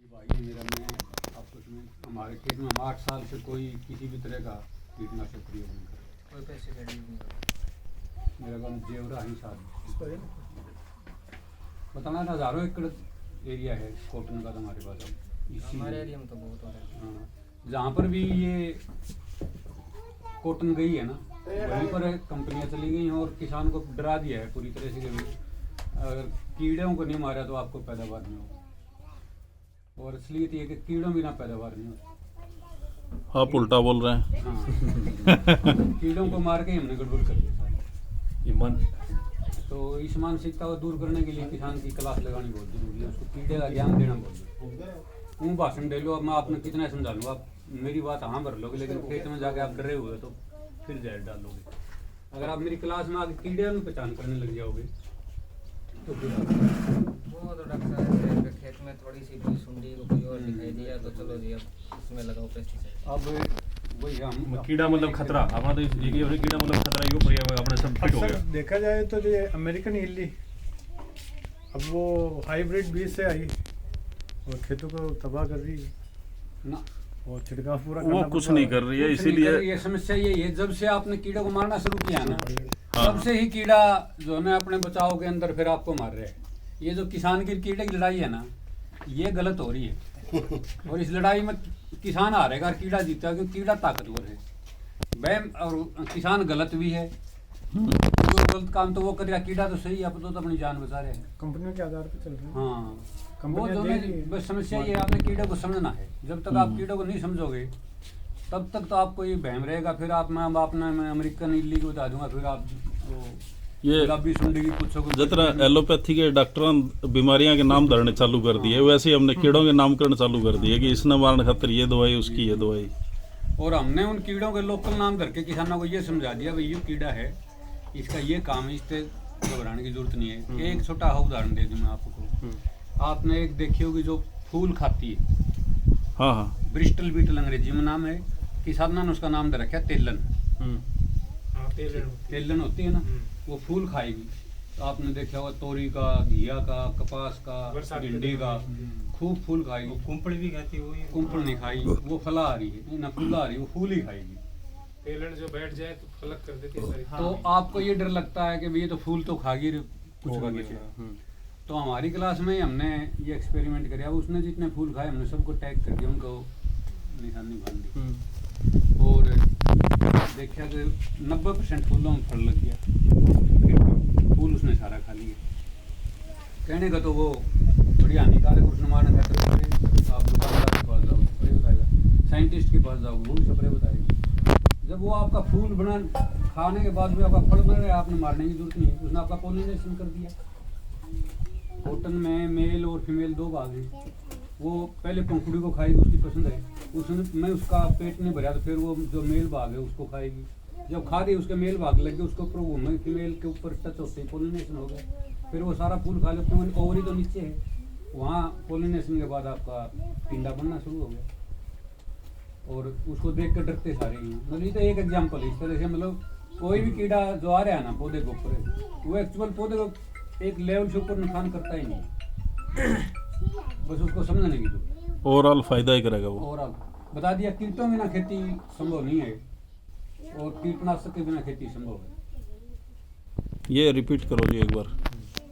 भाई मेरा मैं आपको हमारे खेत में हम 8 साल से कोई किसी भी तरह का कीटनाशक प्रयोग नहीं कर रहे। कोई पेस्टिसाइड यूज नहीं करते। मेरा गाँव जेवरा ही साथ बताना था, हज़ारों एकड़ एरिया है कॉटन का हमारे पास। अब इसी हमारे एरिया में तो बहुत हो रहा है। हाँ, जहाँ पर भी ये कॉटन गई है ना, वहीं पर कंपनियां चली गई हैं और किसान को डरा दिया है पूरी तरह से कि अगर कीड़ों को नहीं मारा तो आपको पैदावार नहीं होगी। और असलियत ये है कि कीड़ों बिना पैदावार नहीं होती। आप उल्टा बोल रहे हैं। हाँ, कीड़ों को मार के ही हमने गड़बड़ कर दिया सारा। ये मन तो इस मानसिकता को दूर करने के लिए किसान की क्लास लगानी बहुत जरूरी है, उसको कीड़े का ज्ञान देना बहुत जरूरी है। तुम भाषण दे लो, अब मैं आपने कितना समझा लूँ, आप मेरी बात हाँ भर लोगे, लेकिन खेत में जाके आप डरे हुए तो फिर जहर डालोगे। अगर आप मेरी क्लास में आके कीड़े में पहचान करने लग जाओगे तो फिर वो तो डॉक्टर साहब ऐसे खेत में थोड़ी सी कोई सुंडी को कोई और दिखाई दिया तो चलो जी अब इसमें लगाओ पेस्टिसाइड। अब वही हम कीड़ा मतलब खतरा अपना तो एक ये कीड़ा मतलब खतरा यो पर अपने सब फिट हो अक्सर गया। देखा जाए तो ये अमेरिकन इल्ली अब वो हाइब्रिड बीज से आई और खेतों को तबाह कर रही है ना, और छिड़काव पूरा वो करना कुछ पड़ता नहीं है। कर रही है, कुछ नहीं कर इसीलिए रही है। समस्या यही है, जब से आपने कीड़ों को मारना शुरू किया ना, हाँ। तब से ही कीड़ा जो है ना अपने बचाव के अंदर फिर आपको मार रहे हैं। ये जो किसान की कीड़े की लड़ाई है ना, ये गलत हो रही है। और इस लड़ाई में किसान हारेगा और कीड़ा जीतेगा, क्योंकि कीड़ा ताकतवर है वह, और किसान गलत भी है। जो गलत काम तो वो करेगा, कीड़ा तो सही है, आप तो अपनी जान बचा रहे हैं। कंपनियों के आधार पर चल रहे हैं। हाँ, वो कंपनियां जो देगी। है बस समस्या ये है, आपने कीड़े को समझना है। जब तक आप कीड़े को नहीं समझोगे तब तक तो आपको ये बहम रहेगा। फिर आप मैं अमेरिकन इल्ली को बता दूंगा, फिर आप वो ये गुलाबी सुंडी की पूछोगे। जितना एलोपैथी के डॉक्टर बीमारियां के नाम धरने चालू कर दिए, वैसे ही हमने कीड़ों के नामकरण चालू कर दिए कि इसने मारने खातिर ये दवाई, उसकी ये दवाई। और हमने उन कीड़ों के लोकल नाम धर के किसानों को ये समझा दिया भाई ये कीड़ा है, इसका ये काम है, इससे घबराने की जरूरत नहीं है। एक छोटा उदाहरण दे दूं मैं आपको। आपने एक देखी होगी जो फूल खाती है, हाँ हाँ, ब्रिस्टल बीटल अंग्रेजी में नाम है, किसानों ने उसका नाम दे रखा है तेलन। तेलन होती है ना, वो फूल खाएगी। तो आपने देखा होगा तोरी का, घिया का, कपास का, भिंडी का, खूब फूल खाएगी। कुंपड़ी भी खाती है वही। कुंपल नहीं खाएगी, वो फला आ रही है ना, फूला आ रही है, वो फूल ही खाएगी। तेलन जो बैठ जाए तो फलक कर देती है सारी। तो आपको ये डर लगता है कि भाई ये तो फूल तो खागी कुछ होगा नहीं नहीं बचेगा। होगा। तो हमारी क्लास में हमने ये एक्सपेरिमेंट किया। उसने जितने फूल खाए हमने सबको टैग करके उनको निशानी बांध दी और देखा कि 90% फूलों में फल लग गया। फिर फूल उसने सारा खा लिया। कहने का तो वो बड़ी हानिकारक उसने मारने खाते आप दुकानदार के पास जाओ स्प्रे बताएगा, साइंटिस्ट के पास जाओ वो भी स्प्रे बताएगा। जब वो आपका फूल बना खाने के बाद भी आपका फल बन रहा है, आपने मारने की जरूरत नहीं है, उसने आपका पोलिनेशन कर दिया। कॉटन में मेल और फीमेल 2 भाग हैं। वो पहले पंखुड़ी को खाएगी, उसकी पसंद है, उसने मैं उसका पेट नहीं भरा तो फिर वो जो मेल भाग है उसको खाएगी। जब खा गई उसके मेल भाग लग गए, उसको ऊपर घूमे, फीमेल के ऊपर टच होते ही पोलिनेशन हो गया। फिर वो सारा फूल खा लेते हैं, ओवरी तो नीचे है, वहाँ पोलिनेशन के बाद आपका पिंडा बनना शुरू हो गया। और उसको देख कर डरते सारे ही हैं। मतलब ये तो एक एग्जाम्पल है। इस तरह से मतलब कोई भी कीड़ा जो आ रहा है ना पौधे के ऊपर, वो एक्चुअल पौधे को एक लेवल से ऊपर नुकसान करता ही नहीं, बस उसको समझने की जरूरत। ओवरऑल फायदा ही करेगा वो। ओवरऑल बता दिया, कीटों बिना खेती संभव नहीं है और कीटनाशक के बिना खेती संभव है। ये रिपीट करो जी एक बार,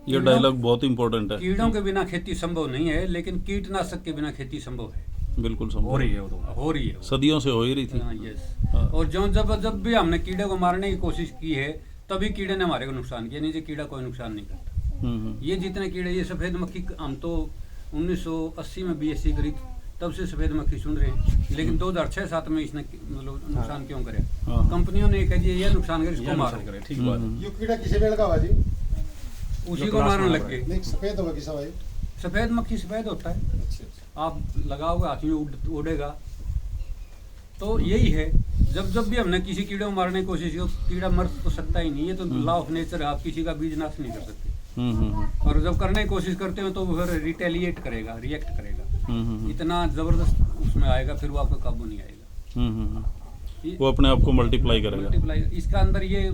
ये डायलॉग बहुत इंपॉर्टेंट है। कीड़ों के बिना खेती संभव नहीं है, लेकिन कीटनाशक के बिना खेती संभव है। बिल्कुल हो संभव रही है वो तो। हो रही है। सदियों से हो ही रही थी। हाँ, यस। हाँ। और जब भी हमने कीड़े को मारने की कोशिश की है तभी कीड़े ने हमारे को नुकसान किया, नहीं तो कीड़ा कोई नुकसान नहीं करता। ये जितने कीड़े, ये सफ़ेद मक्खी, हम तो 1980 में BSc करी, तब से सफ़ेद मक्खी सुन रहे हैं, लेकिन 2006-07 में इसने मतलब नुकसान क्यों करे? हाँ। कंपनियों ने कह दिया ये नुकसान करे, इसको ये मारो, नुकसान करे, ठीक बात है। ये कीड़ा किसे में लगा हुआ जी? उसी जो को क्लास मारने में लग लगा गए। नहीं सफेद होगा किसा भाई? सफ़ेद मक्खी सफ़ेद होता है, आप लगाओगे हाथ में उड़ेगा। तो यही है, जब भी हमने किसी कीड़े को मारने की कोशिश की, कीड़ा मर तो सकता ही नहीं, ये तो लॉ ऑफ नेचर है, आप किसी का बीज नाश नहीं कर सकते। और जब करने की कोशिश करते हो तो वो फिर रिटेलिएट करेगा, रिएक्ट करेगा, इतना जबरदस्त उसमें आएगा, फिर वो आपका काबू नहीं आएगा। वो अपने आप को मल्टीप्लाई करेगा। मल्टीप्लाई, इसका अंदर ये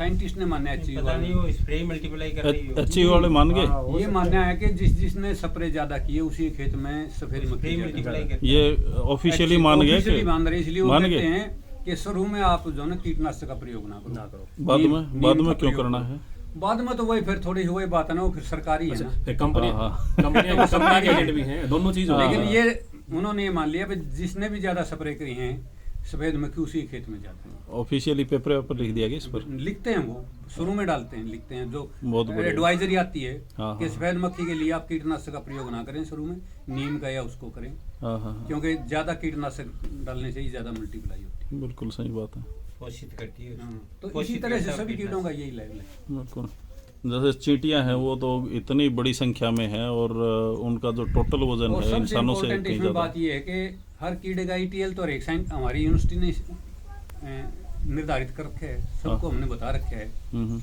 साइंटिस्ट ने माना पता नहीं वो स्प्रे मल्टीप्लाई कर रही हो। अच्छी वाले मान गए हाँ, वो ये सब- मानना है कि जिसने स्प्रे ज्यादा किए उसी खेत में सफेद मक्खी स्प्रे ज्यादा मल्टीप्लाई है। कर ये ऑफिशियली मान गए Officially कि मान रहे, इसलिए वो मान कहते गए? हैं कि शुरू में आप जो ना कीटनाशक का प्रयोग ना करो। बाद नीम- में नीम का क्यों प्रयोग करना करो। है? बाद में तो वही फिर थोड़ी वही बात है ना, वो फिर सरकारी है ना। कंपनी हाँ, कंपनी के एजेंट भी हैं, दोनों चीज हो रही लेकिन है। ये उन्होंने ये मान लिया कि जिसने भी ज्यादा स्प्रे करी हैं सफेद मक्खी उसी खेत में जाते हैं। ऑफिशियली पेपर लिख दिया गया इस पर। लिखते हैं वो शुरू में डालते हैं, लिखते हैं जो बहुत बढ़िया। एडवाइजरी आती है हाँ, कि हाँ। सफेद मक्खी के लिए आप कीटनाशक का प्रयोग ना करें शुरू में, नीम का या उसको करें, हाँ हाँ हाँ, क्योंकि ज्यादा कीटनाशक डालने से ही ज्यादा मल्टीप्लाई होती बिल्कुल सही बात है। पोषित करती है। है। तो इसी पोषित तरह से करता है सभी कीड़ों कीटनाशक। का यही लेवल है। बिल्कुल। जैसे चींटियां हैं वो तो इतनी बड़ी संख्या में है और उनका जो टोटल वजन और है सबसे इंसानों से इम्पोर्टेंट कहीं इसमें ज्यादा। बात ये है कि हर कीड़े का ETL तो एक साइंस हमारी यूनिवर्सिटी ने निर्धारित कर रखे है, सबको हमने बता रखा है। हम्म।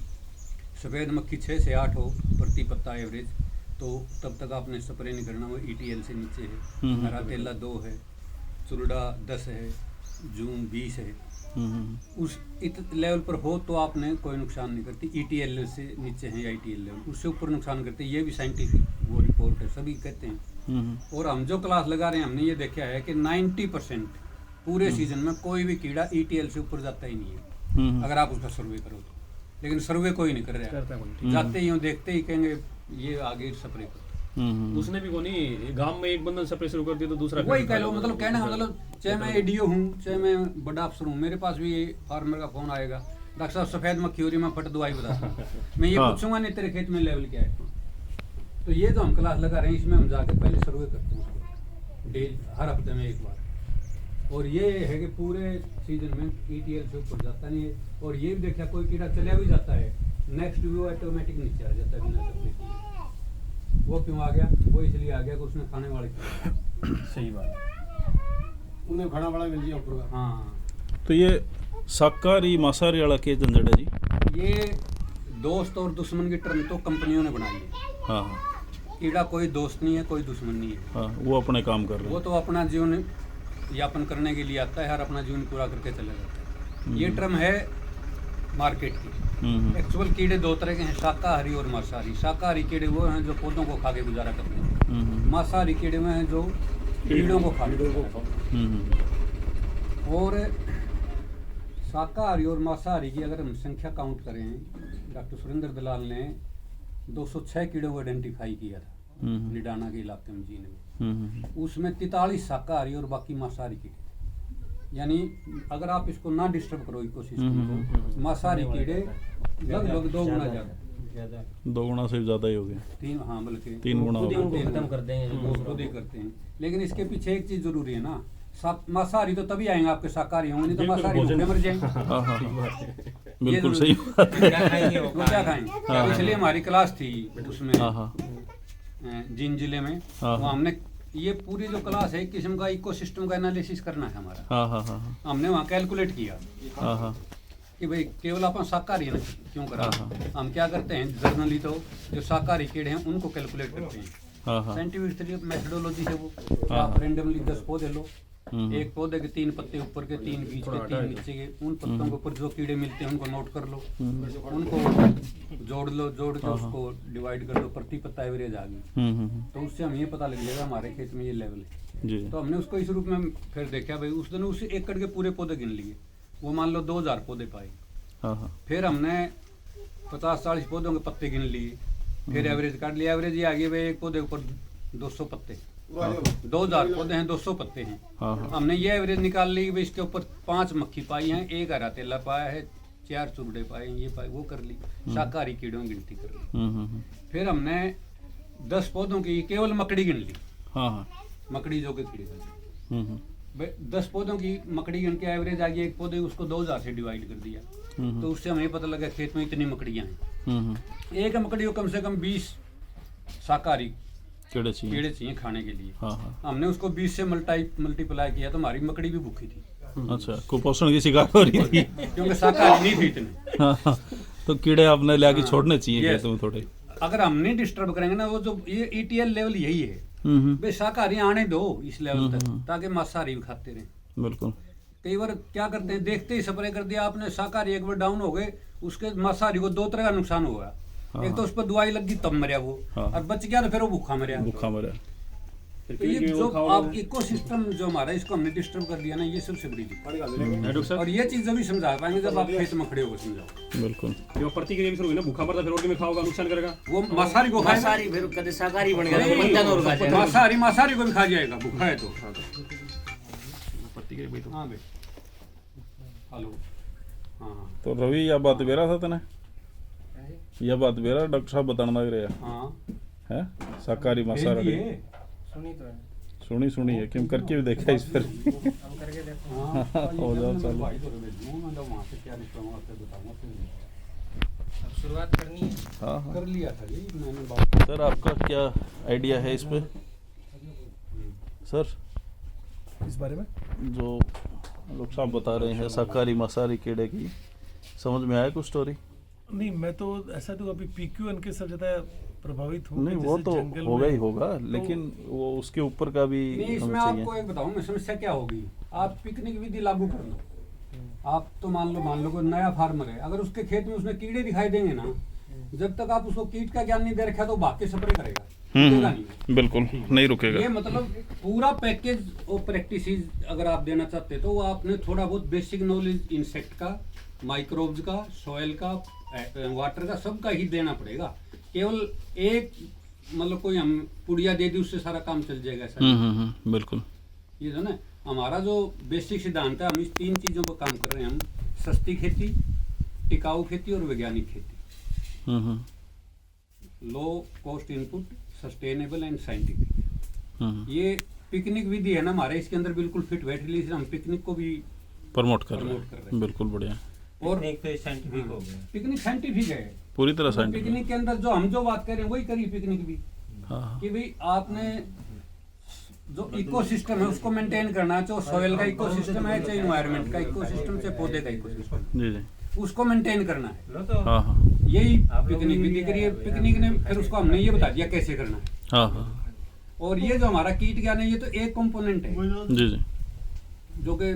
सफेद मक्खी 6 से 8 हो प्रति पत्ता एवरेज, तो तब तक आपने स्प्रे नहीं करना, वो ETL से नीचे है। हरा तेला 2 है, चुरडा 10 है, जूम 20 है। उस लेवल पर हो तो आपने कोई नुकसान नहीं करती। ETL से नीचे है या ETL लेवल, उससे ऊपर नुकसान करते हैं। ये भी साइंटिफिक वो रिपोर्ट है, सभी कहते हैं। और हम जो क्लास लगा रहे हैं हमने ये देखा है कि 90% पूरे सीजन में कोई भी कीड़ा ETL से ऊपर जाता ही नहीं है, अगर आप उसका सर्वे करो तो। लेकिन सर्वे कोई नहीं कर रहा है, जाते ही हो देखते ही कहेंगे ये आगे स्प्रे करो। उसने भी कोनी गांव में एक बंदन स्प्रे शुरू कर दिया तो दूसरा वही कह लो, मतलब कहना मतलब चाहे मैं ADO हूँ चाहे मैं बड़ा अफसर हूँ, मेरे पास भी ये फार्मर का फोन आएगा, डॉक्टर साहब सफेद मक्खी हो रही, मैं फट दवाई बता दूँ। मैं ये हाँ। पूछूंगा नहीं तेरे खेत में लेवल क्या है। तो ये जो हम क्लास लगा रहे हैं इसमें हम जाकर पहले सर्वे करते हैं उसको डेली, हर हफ्ते में एक बार। और ये है कि पूरे सीजन में ETL से ऊपर जाता नहीं है। और ये भी देखा कोई कीड़ा चला भी जाता है, नेक्स्ट भी वो ऑटोमेटिक नीचे आ जाता है बिना स्प्रे किए। वो क्यों आ गया? वो इसलिए आ गया कि उसने खाने वाले सही बात। उन्हें खाना बड़ा मिल गया ऊपर का। हाँ, तो ये शाकाहारी मांसाहारी वाला के झंझट है जी? ये दोस्त और दुश्मन की टर्म तो कंपनियों ने बनाई है। हाँ हाँ कीड़ा कोई दोस्त नहीं है, कोई दुश्मन नहीं है। हाँ, वो अपने काम कर रहे वो हैं। तो अपना जीवन यापन करने के लिए आता है, हर अपना जीवन पूरा करके चला जाता है। ये टर्म है मार्केट की। एक्चुअल कीड़े दो तरह के हैं, शाकाहारी और मांसाहारी। शाकाहारी कीड़े वो हैं जो पौधों को खा के गुजारा करते हैं। मांसाहारी कीड़े वो हैं जो कीड़ों को खा के गुजारा करते हैं। और शाकाहारी और मांसाहारी की अगर हम संख्या काउंट करें, डॉक्टर सुरेंद्र दलाल ने 206 कीड़ों को आइडेंटिफाई किया था निडाना के इलाके में जीने में। उसमें 43 शाकाहारी और बाकी मांसाहारी कीड़े। यानी अगर आप इसको ना डिस्टर्ब करो इकोसिस्टम को, मांसाहारी कीड़े लगभग 2 गुना ज्यादा, 2 गुना से ज्यादा ही हो गया। 3, हाँ बल्कि 3 गुना हो गया। खत्म कर देंगे वो खुद ही करते हैं। लेकिन इसके पीछे एक चीज जरूरी है ना, मांसाहारी तो तभी आएंगे आपके, शाकाहारी होंगे नहीं तो मांसाहारी भूखे मर जाएंगे। हाँ हाँ बिल्कुल सही बात है। क्या खाएंगे वो वो क्या खाएंगे? इसलिए हमारी क्लास थी उसमें हाँ हाँ जिन जिले में, हाँ। वहाँ हमने ये पूरी जो क्लास है एक किस्म का इकोसिस्टम का एनालिसिस करना है हमारा। हाँ हाँ हाँ हमने वहाँ कैलकुलेट किया हाँ हाँ कि भाई केवल अपन शाकाहारी है ना, क्यों करा। हाँ, हम क्या करते हैं जर्नली तो जो शाकाहारी कीड़े हैं उनको कैलकुलेट करते हैं हाँ हाँ साइंटिफिक मेथडोलॉजी से। वो हाँ, आप हाँ। रेंडमली 10 पौधे लो, एक पौधे के 3 पत्ते ऊपर के, 3 बीच के, 3 नीचे के, उन पत्तों के ऊपर जो कीड़े मिलते हैं उनको नोट कर लो, उनको जोड़ लो, जोड़ के उसको डिवाइड कर लो, प्रति पत्ता एवरेज आ गई। तो उससे हमें ये पता लग जाएगा हमारे खेत में ये लेवल है। जी तो हमने उसको इस रूप में फिर देखा भाई, उस दिन उस एकड़ के पूरे पौधे गिन लिए, वो मान लो 2000 पौधे पाए। हाँ हाँ फिर हमने 50-40 पौधों के पत्ते गिन लिए, फिर एवरेज काट लिया। एवरेज ये आ गया भाई एक पौधे ऊपर 200 पत्ते, 2000 पौधे हैं, 200 पत्ते हैं। हाँ हाँ हमने ये एवरेज निकाल ली भाई, इसके ऊपर 5 मक्खी पाई हैं, 1 हरा तेला पाया है, 4 चुरडे पाए हैं, ये पाए, वो कर ली, शाकाहारी कीड़ों की गिनती कर ली। फिर हमने 10 पौधों की केवल मकड़ी गिन ली, हाँ हाँ मकड़ी जो के कीड़े भाई 10 पौधों की मकड़ी गिन के एवरेज आ गई एक पौधे, उसको 2000 से डिवाइड कर दिया। तो उससे हमें पता लगा खेत में इतनी मकड़ियां हैं। एक मकड़ी को कम से कम 20 शाकाहारी कीड़े चाहिए। कीड़े चाहिए खाने के लिए। हाँ हाँ हमने उसको 20 से मल्टीप्लाई किया तो हमारी मकड़ी भी भूखी थी, अच्छा, कुपोषण की शिकार हो रही थी। क्योंकि शाकाहारी नहीं थी इतने। हाँ हाँ, तो कीड़े आपने लाके हाँ, छोड़ने चाहिए yes। खेत में थोड़े। अगर हम नहीं डिस्टर्ब करेंगे ना, वो जो ये ETL लेवल यही है भाई, शाकाहारी आने दो इस लेवल तक, ताकि मांसाहारी भी खाते रहें। बिल्कुल। कई बार क्या करते हैं, देखते ही स्प्रे कर दिया आपने, शाकाहारी एक बार डाउन हो गए, उसके मांसाहारी को 2 तरह का नुकसान हुआ। एक तो उस पर दवाई लग गई तब मरिया वो, हाँ। और बच गया तो फिर वो भूखा मरिया। भूखा मरा। तो ये जो आप इकोसिस्टम जो हमारा, इसको हमने डिस्टर्ब कर दिया ना, ये सबसे बड़ी दिक्कत। डॉक्टर साहब और ये चीज जब भी समझा पाएंगे जब आप खेत में खड़े होकर समझाओ। बिल्कुल। जो प्रतिक्रिया भी शुरू हुई ना, भूखा मरता फिर रोटी में खाओगा नुकसान करेगा। वो मांसाहारी को खाएगा, सारी फिर कदे शाकाहारी बन गया तो बनता और खा जाएगा। मांसाहारी को भी खा जाएगा भूखा है तो। प्रतिक्रिया भाई तो हाँ भाई, हेलो, हाँ तो रवि यह बात बेरा था तने, यह बात बेरा डॉक्टर साहब बताना लग रहा हाँ, है शाकाहारी मांसाहारी सुनी तो है, सुनी है क्यों करके भी देखा इस पर। हम करके देखो। हाँ, हो जाओ, चलो। वहाँ से क्या रिस्पॉन्स आपको बताऊंगा फिर। अब शुरुआत करनी है। हाँ हाँ कर लिया था जी मैंने बात। सर, आपका क्या आइडिया है इस पे सर, इस बारे में जो लोग साहब बता रहे हैं शाकाहारी मांसाहारी कीड़े की, समझ में आया कुछ स्टोरी? नहीं, मैं तो ऐसा तो अभी PQN के सब ज्यादा प्रभावित हूँ। नहीं वो तो होगा ही होगा, लेकिन वो उसके ऊपर का भी नहीं, हमें इसमें चाहिए। आपको एक बताऊं मैं, समस्या क्या होगी। आप पिकनिक विधि लागू कर लो, आप तो मान लो कोई नया फार्मर है, अगर उसके खेत में उसने कीड़े दिखाई देंगे ना, जब तक आप उसको कीट का ज्ञान नहीं दे रखा तो भाग के स्प्रे करेगा, रुकेगा नहीं। बिल्कुल नहीं रुकेगा। ये मतलब पूरा पैकेज और प्रैक्टिस अगर आप देना चाहते तो वो आपने थोड़ा बहुत बेसिक नॉलेज इंसेक्ट का, माइक्रोब्स का, सॉइल का, वाटर का, सबका ही देना पड़ेगा। केवल एक मतलब कोई हम पुड़िया दे दी उससे सारा काम चल जाएगा ऐसा नहीं। बिल्कुल। ये जो ना हमारा जो बेसिक सिद्धांत है, हम इस 3 चीजों पर काम कर रहे हैं। हम सस्ती खेती, टिकाऊ खेती और वैज्ञानिक खेती। Low cost input, sustainable and scientific. ये पिकनिक विधि है ना हमारे, इसके अंदर बिल्कुल फिट बैठ रही है। हम पिकनिक को भी प्रमोट कर प्रमोट कर रहे रहे हैं, बिल्कुल बढ़िया। और एक तो साइंटिफिक हो गया। पिकनिक साइंटिफिक है पूरी तरह तो साइंटिफिक। पिकनिक के अंदर जो हम जो बात कर रहे हैं वही करी पिकनिक भी, हाँ कि भाई आपने जो इकोसिस्टम है उसको मेंटेन करना है, चाहे सॉइल का इकोसिस्टम है, चाहे एनवायरनमेंट का इकोसिस्टम, चाहे पौधे का इकोसिस्टम, जी जी, उसको मेंटेन करना है। हाँ हाँ यही पिकनिक विधि करी है। पिकनिक ने फिर उसको हमने ये बता दिया कैसे करना है। हाँ हाँ और ये जो हमारा कीट ज्ञान है, ये तो एक कंपोनेंट है जी जी, जो कि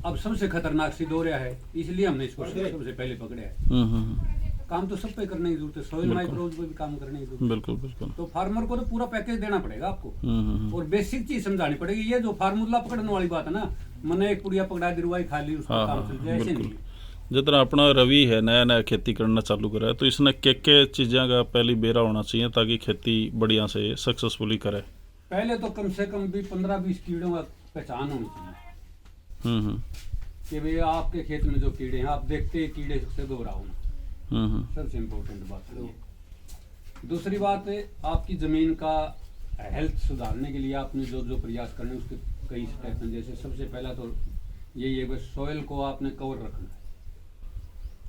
अब सबसे खतरनाक सिद्ध हो रहा है, इसलिए हमने इसको सबसे पहले पकड़ा है। काम तो सब पे करने की जरूरत है, सॉइल बिल्कुल। माइक्रोब्स पे भी काम करने की जरूरत है। बिल्कुल बिल्कुल। तो फार्मर को तो पूरा पैकेज देना पड़ेगा आपको, और बेसिक चीज समझानी पड़ेगी। ये जो फार्मूला पकड़ने वाली बात है ना, मैंने एक पुड़िया पकड़ा दी, रुवाई खा ली, उसका हाँ काम हाँ चल जाए, ऐसे बिल्कुल। नहीं। जितना अपना रवि है नया नया खेती करना चालू करा है, तो इसने के चीज़ों का पहली बेरा होना चाहिए ताकि खेती बढ़िया से सक्सेसफुली करे। पहले तो कम से कम भी 15-20 कीड़ों का पहचान होनी चाहिए कि भाई आपके खेत में जो कीड़े हैं, आप देखते हैं कीड़े से घबराओ ना। सबसे इम्पोर्टेंट बात है ये। दूसरी बात है, आपकी ज़मीन का हेल्थ सुधारने के लिए आपने जो जो प्रयास करने उसके कई स्टेप हैं। जैसे सबसे पहला तो यही है कि सॉइल को आपने कवर रखना है,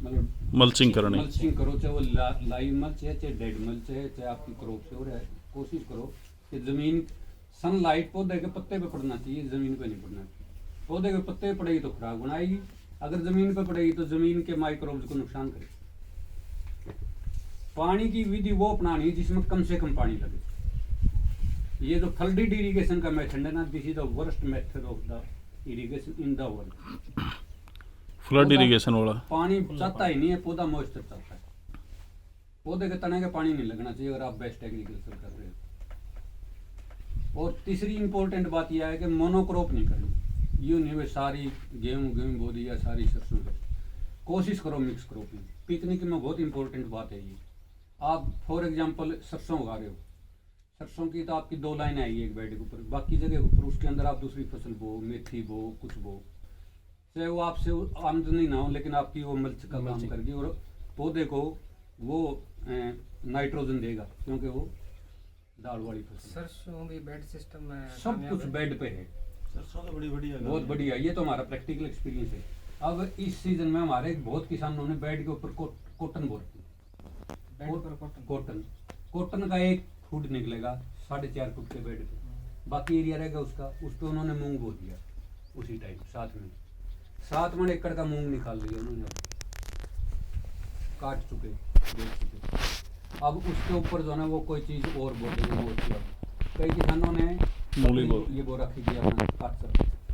मतलब मल्चिंग करनी। मल्चिंग करो, चाहे वो लाइव मल्च है, चाहे डेड मल्च है, चाहे आपकी क्रॉप से हो रहा है। कोशिश करो कि ज़मीन सनलाइट पौधे के पत्ते पे पड़ना चाहिए, ज़मीन पे नहीं पड़ना चाहिए। पौधे के पत्ते पे पड़ेगी तो खुराक बनाएगी, अगर ज़मीन पे पड़ेगी तो ज़मीन के माइक्रोब्स को नुकसान करेगी। पानी की विधि वो अपनानी है जिसमें कम से कम पानी लगे। ये जो फ्लडेड इरिगेशन का मेथड है ना, this is the worst method of the irrigation in the world. Flood irrigation वाला पानी चाहता ही नहीं है, पौधा मॉइस्चर चाहता है। पौधे के तने का पानी नहीं लगना चाहिए अगर आप बेस्ट एग्रीकल्चर कर रहे हो। और तीसरी इंपॉर्टेंट बात यह है कि मोनोक्रॉप नहीं करनी। यूं नहीं वे सारी गेहूं बो दी या सारी सरसों बो दी। कोशिश करो मिक्स क्रॉपिंग। पिकनिक में बहुत इंपॉर्टेंट बात है ये। आप फॉर एग्जांपल सरसों उगा रहे हो, सरसों की तो आपकी 2 लाइन आएगी एक बेड के ऊपर, बाकी जगह के ऊपर उसके अंदर आप दूसरी फसल बो, मेथी बो, कुछ बो, चाहे वो आपसे आमदनी ना हो लेकिन आपकी वो मल्च का काम करगी और पौधे को वो नाइट्रोजन देगा, क्योंकि वो दाल वाली फसल। सरसों भी बेड सिस्टम में सब कुछ बेड पे है, सरसों तो बड़ी बढ़िया बहुत बढ़िया। ये तो हमारा प्रैक्टिकल एक्सपीरियंस है। अब इस सीजन में हमारे बहुत किसानों ने बेड के ऊपर कॉटन बो रखी। कॉटन का 1 फुट निकलेगा 4.5 फुट के बेड पे, बाकी एरिया रहेगा उसका, उस पर उन्होंने मूंग बो दिया उसी टाइम 7 मन एकड़ का मूंग निकाल लिया उन्होंने, काट चुके, बेच चुके। अब उसके ऊपर जो है ना वो कोई चीज़ और बो देंगे। कई किसानों ने मूली बो ये बो रखी थी अपना काट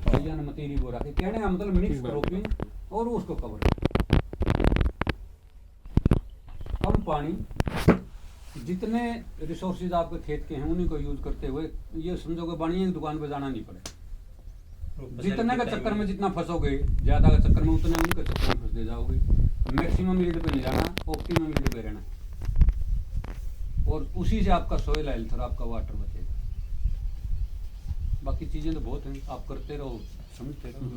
भैया ने मतीरी वो रखे, कहने का मतलब मिक्स क्रॉपिंग और उसको कवर कम पानी, जितने रिसोर्सेज आपके खेत के हैं उन्हीं को यूज करते हुए ये समझो कि बढ़िया की दुकान पे जाना नहीं पड़े। जितने का चक्कर में जितना फंसोगे, ज्यादा का चक्कर में उतने उनके चक्कर में फंस दे जाओगे। मैक्सिमम यील्ड पे नहीं जाना, ऑप्टिमम यील्ड पे रहना, और उसी से आपका सोइल हेल्थ और आपका वाटर बचेगा। बाकी चीजें तो बहुत हैं, आप करते रहो, समझते रहो।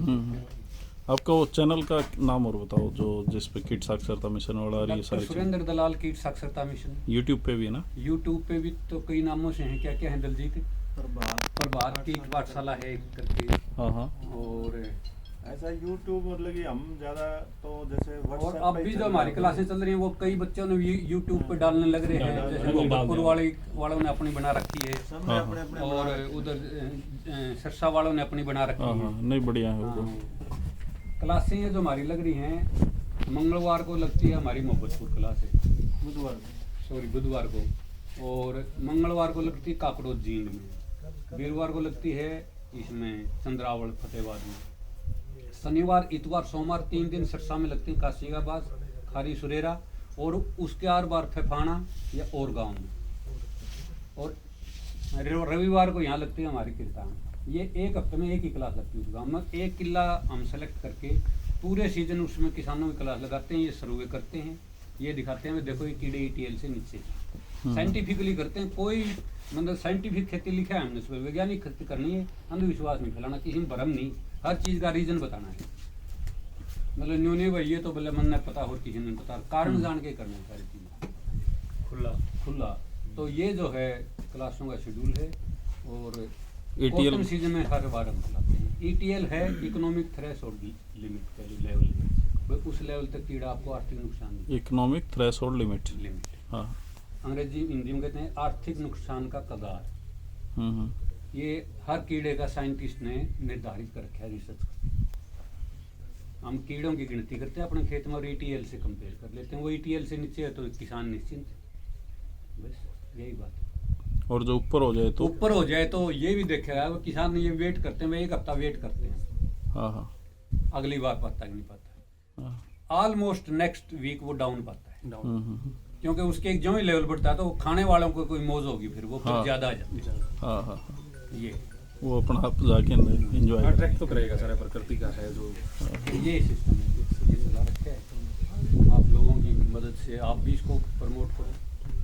आपका वो चैनल का नाम और बताओ जो जिस पे कीट साक्षरता मिशन वाला और ये डॉक्टर सारी सुरेंद्र दलाल कीट साक्षरता मिशन। यूट्यूब पे भी है ना? यूट्यूब पे भी तो कई नामों से हैं, क्या क्या है दलजीत? प्रभात कीट पाठशाला है एक करके, हाँ हाँ। और ऐसा यूट्यूब मतलब कि हम ज्यादा तो जैसे और WhatsApp अब पे भी ही जो हमारी क्लासें चल रही हैं वो कई बच्चों ने यूट्यूब पे डालने लग रहे हैं। जैसे गोरखपुर वालों ने अपनी बना रखी है, सबने अपने अपने और उधर सरसा वालों ने अपनी बना रखी हाँ है। हाँ, नहीं बढ़िया है वो। हाँ। क्लासें जो हमारी लग रही हैं, मंगलवार को लगती है हमारी मोहब्बतपुर क्लास है, बुधवार को, और मंगलवार को लगती है काकड़ोद जींद में, वीरवार को लगती है इसमें चंद्रावल फतेहबाद में, शनिवार इतवार सोमवार 3 दिन सरसा में लगती है काशिगाबाद खारी सुरेरा, और उसके 8 बार फेफाना या और गांव में, और रविवार को यहाँ लगती है हमारी कीर्तान। ये एक हफ्ते में एक ही क्लास लगती है उस गाँव में। एक किला हम सेलेक्ट करके पूरे सीजन उसमें किसानों की क्लास लगाते हैं, ये सर्वे करते हैं, ये दिखाते हैं देखो ये कीड़े ETL से नीचे साइंटिफिकली करते हैं। कोई मतलब साइंटिफिक खेती लिखा है हमने, इस पर वैज्ञानिक खेती करनी है, अंधविश्वास नहीं फैलाना, किसी में भरम नहीं, हर चीज़ का रीजन बताना है। मतलब न्यू नहीं भाई ये तो बोले मन ने पता हो, किसी ने पता, कारण जान के करना है सारी चीज़ें खुला। तो ये जो है क्लासों का शेड्यूल है, और ETL सीजन में हर बार हम खिलाते हैं। ETL है इकोनॉमिक थ्रेशोल्ड लिमिट का जो लेवल है, उस लेवल तक कीड़ा आपको आर्थिक नुकसान नहीं इकोनॉमिक थ्रेशोल्ड लिमिट। हाँ। अंग्रेजी हिंदी में कहते हैं आर्थिक नुकसान का कगार। ये हर कीड़े का साइंटिस्ट ने निर्धारित कर रखा है रिसर्च कर। हम कीड़ों की गिनती करते हैं अपने खेत में और ETL से कंपेयर कर लेते हैं। वो ETL से नीचे है तो किसान निश्चिंत, बस यही बात है। और जो ऊपर हो जाए तो ये भी देखा है किसान ये वेट करते हैं, वे एक हफ्ता वेट करते हैं, हाँ हाँ, अगली बार पाता नहीं पाता, हाँ। ऑलमोस्ट नेक्स्ट वीक वो डाउन पाता है, क्योंकि उसके एक जो ही लेवल बढ़ता है तो वो खाने वालों को कोई मौज होगी, फिर वो हाँ। ज्यादा आ जाती है। हाँ हाँ हाँ। ये वो अपना आप जाके एंजॉय अट्रैक्ट तो करेगा सारा प्रकृति का है जो ये सिस्टम है, ये चला रखा है। आप लोगों की मदद से आप भी इसको प्रमोट करो।